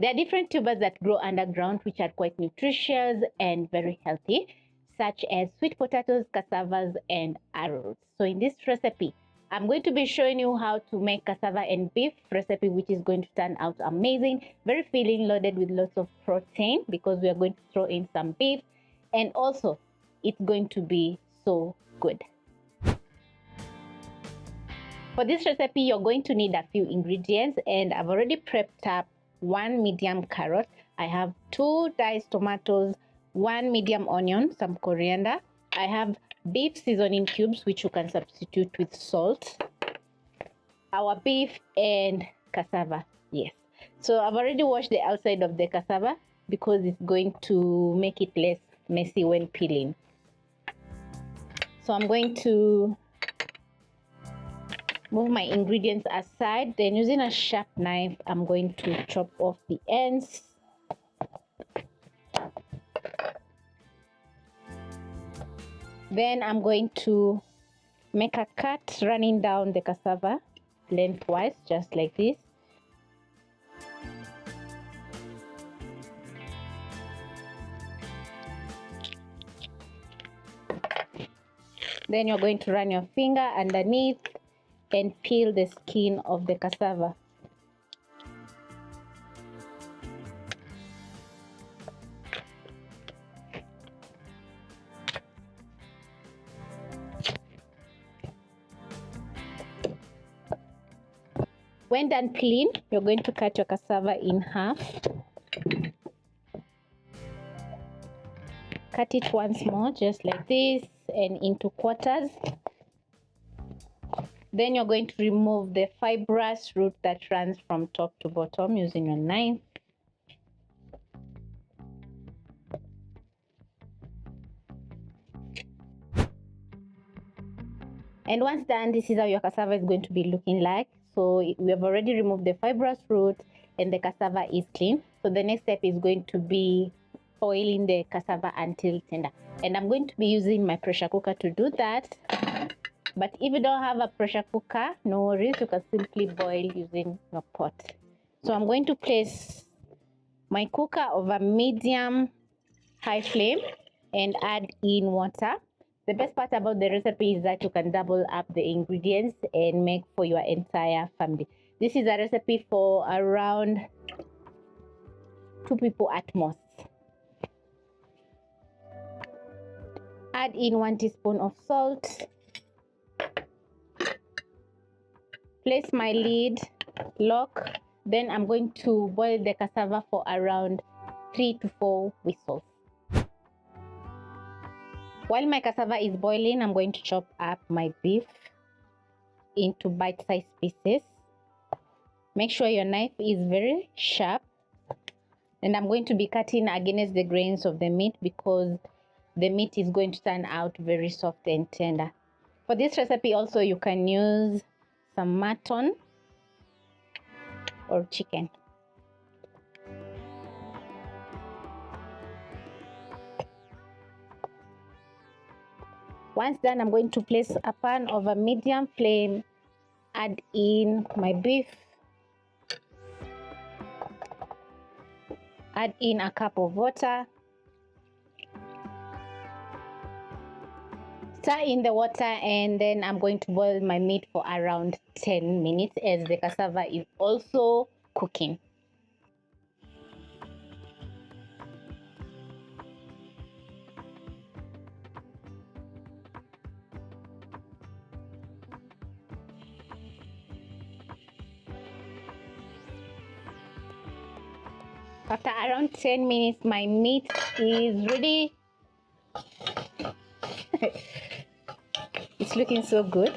There are different tubers that grow underground which are quite nutritious and very healthy, such as sweet potatoes, cassavas, and arrows. So in this recipe, I'm going to be showing you how to make cassava and beef recipe, which is going to turn out amazing, very filling, loaded with lots of protein because we are going to throw in some beef, and also it's going to be so good. For this recipe, you're going to need a few ingredients, and I've already prepped up 1 medium carrot. I have 2 diced tomatoes, 1 medium onion, some coriander. I have beef seasoning cubes, which you can substitute with salt, our beef, and cassava. Yes. So I've already washed the outside of the cassava because it's going to make it less messy when peeling. So I'm going to move my ingredients aside, then using a sharp knife I'm going to chop off the ends. Then I'm going to make a cut running down the cassava lengthwise, just like this. Then you're going to run your finger underneath and peel the skin of the cassava. When done peeling, you're going to cut your cassava in half. Cut it once more, just like this, and into quarters. Then you're going to remove the fibrous root that runs from top to bottom using your knife. And once done, this is how your cassava is going to be looking like. So we have already removed the fibrous root and the cassava is clean. So the next step is going to be boiling the cassava until tender. And I'm going to be using my pressure cooker to do that. But if you don't have a pressure cooker, no worries, you can simply boil using your pot. So I'm going to place my cooker over medium high flame and add in water. The best part about the recipe is that you can double up the ingredients and make for your entire family. This is a recipe for around 2 people at most. Add in 1 teaspoon of salt. Place my lid, lock. Then I'm going to boil the cassava for around 3 to 4 whistles. While my cassava is boiling, I'm going to chop up my beef into bite-sized pieces. Make sure your knife is very sharp. And I'm going to be cutting against the grains of the meat because the meat is going to turn out very soft and tender. For this recipe also, you can use some mutton or chicken. Once done, I'm going to place a pan over medium flame, add in my beef, add in a cup of water, stir in the water, and then I'm going to boil my meat for around 10 minutes as the cassava is also cooking. After around 10 minutes, my meat is ready. It's looking so good.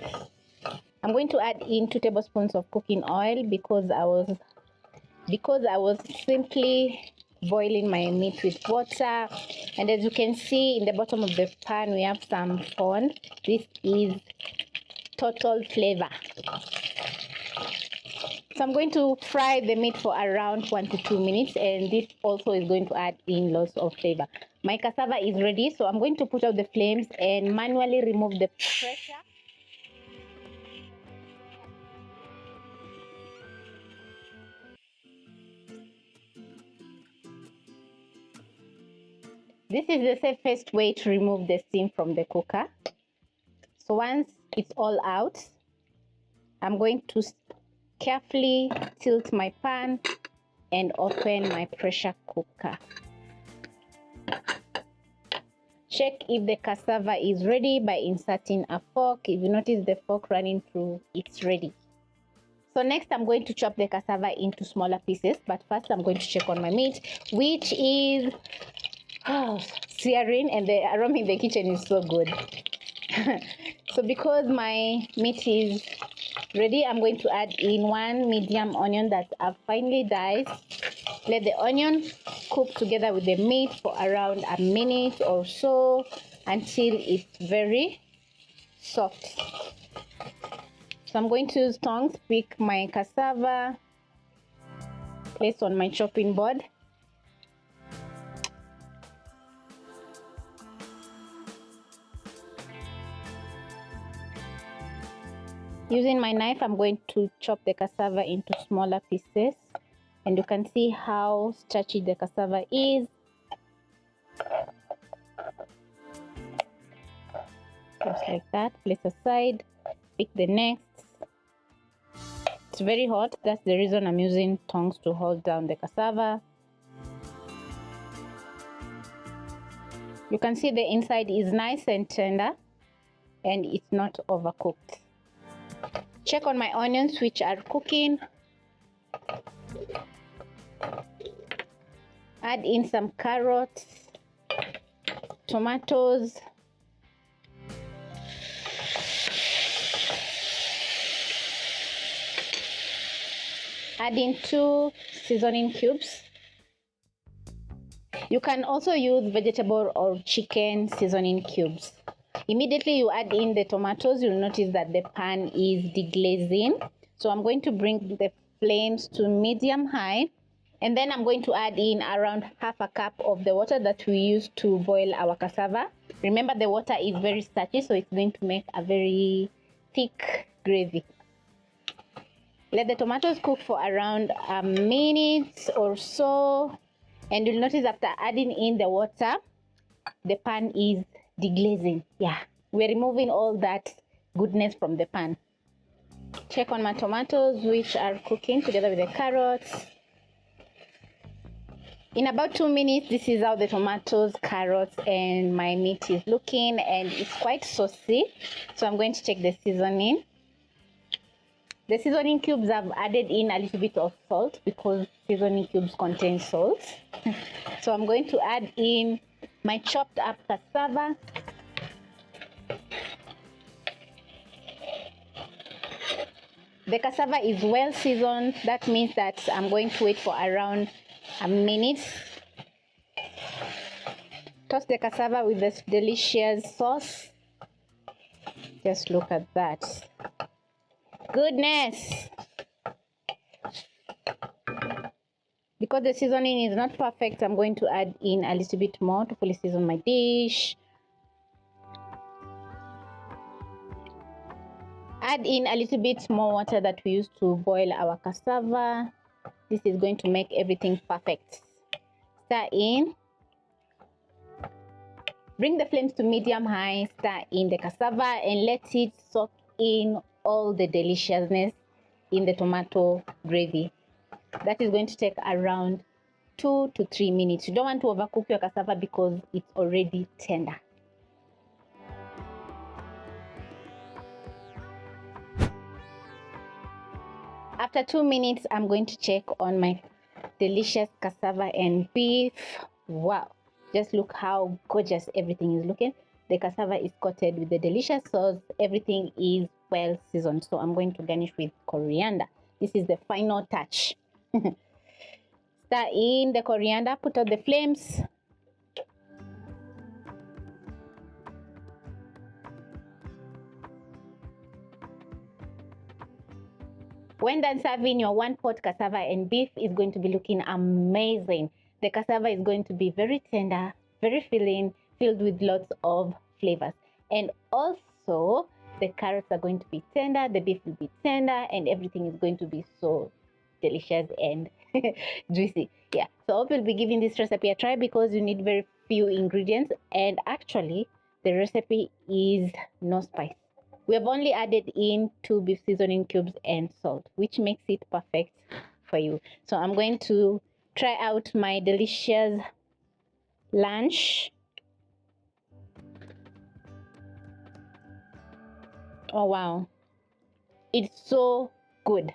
I'm going to add in 2 tablespoons of cooking oil because I was simply boiling my meat with water. And as you can see in the bottom of the pan, we have some fond. This is total flavor. So I'm going to fry the meat for around 1 to 2 minutes, and this also is going to add in lots of flavor. My cassava is ready, so I'm going to put out the flames and manually remove the pressure. This is the safest way to remove the steam from the cooker. So once it's all out, I'm going to carefully tilt my pan and open my pressure cooker. Check if the cassava is ready by inserting a fork. If you notice the fork running through, it's ready. So next I'm going to chop the cassava into smaller pieces, but first I'm going to check on my meat, which is searing, and the aroma in the kitchen is so good. So because my meat is ready, I'm going to add in 1 medium onion that I've finely diced. Let the onion cook together with the meat for around a minute or so until it's very soft. So I'm going to use tongs, pick my cassava, place on my chopping board. Using my knife, I'm going to chop the cassava into smaller pieces, and you can see how starchy the cassava is. Just like that. Place aside, pick the next. It's very hot, that's the reason I'm using tongs to hold down the cassava. You can see the inside is nice and tender and it's not overcooked. Check on my onions, which are cooking. Add in some carrots, tomatoes, add in 2 seasoning cubes. You can also use vegetable or chicken seasoning cubes. Immediately you add in the tomatoes, you'll notice that the pan is deglazing. So I'm going to bring the flames to medium high, and then I'm going to add in around half a cup of the water that we use to boil our cassava. Remember, the water is very starchy, so it's going to make a very thick gravy. Let the tomatoes cook for around a minute or so, and you'll notice after adding in the water, the pan is deglazing. Yeah, we're removing all that goodness from the pan. Check on my tomatoes, which are cooking together with the carrots. In about 2 minutes, this is how the tomatoes, carrots, and my meat is looking, and it's quite saucy. So I'm going to check the seasoning. The seasoning cubes, I've added in a little bit of salt because seasoning cubes contain salt. So I'm going to add in my chopped up cassava. The cassava is well seasoned. That means that I'm going to wait for around a minute. Toss the cassava with this delicious sauce. Just look at that. Goodness! Because the seasoning is not perfect, I'm going to add in a little bit more to fully season my dish. Add in a little bit more water that we use to boil our cassava. This is going to make everything perfect. Stir in. Bring the flames to medium high, stir in the cassava and let it soak in all the deliciousness in the tomato gravy. That is going to take around 2 to 3 minutes. You don't want to overcook your cassava because it's already tender. After 2 minutes, I'm going to check on my delicious cassava and beef. Wow, just look how gorgeous everything is looking. The cassava is coated with the delicious sauce. Everything is well seasoned. So I'm going to garnish with coriander. This is the final touch. Stir in the coriander, put out the flames. When done serving, your one pot cassava and beef is going to be looking amazing. The cassava is going to be very tender, very filling, filled with lots of flavors. And also, the carrots are going to be tender, the beef will be tender, and everything is going to be so delicious and juicy. Yeah, so I hope you'll be giving this recipe a try because you need very few ingredients, and actually the recipe is no spice. We have only added in 2 beef seasoning cubes and salt, which makes it perfect for you. So I'm going to try out my delicious lunch. Oh wow, it's so good.